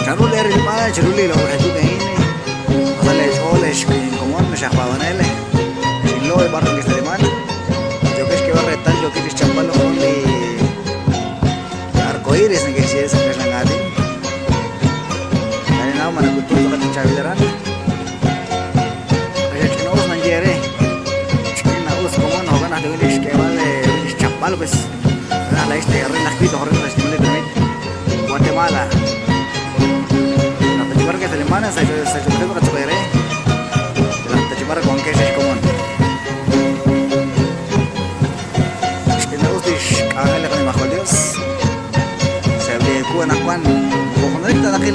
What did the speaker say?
Charule rilma, charule lo que tú que oles, como me shafabanele. Si lo de barro que se demanda. Yo que va a retar, yo que champalo con de arcoíris en que si es que la gati. Dale nada, mana cultura que te chavilarán. Pero que no os mangiere. Que no os como no ganas de venir que vale champalo pues. La este arena escrito horrendo estimule también. Guatemala. La tachibara que se le manda se yo para chover. La tachibara con que es común. Hágale con el bajo Dios. Se abre Cuba Juan. Ojo, no está aquí.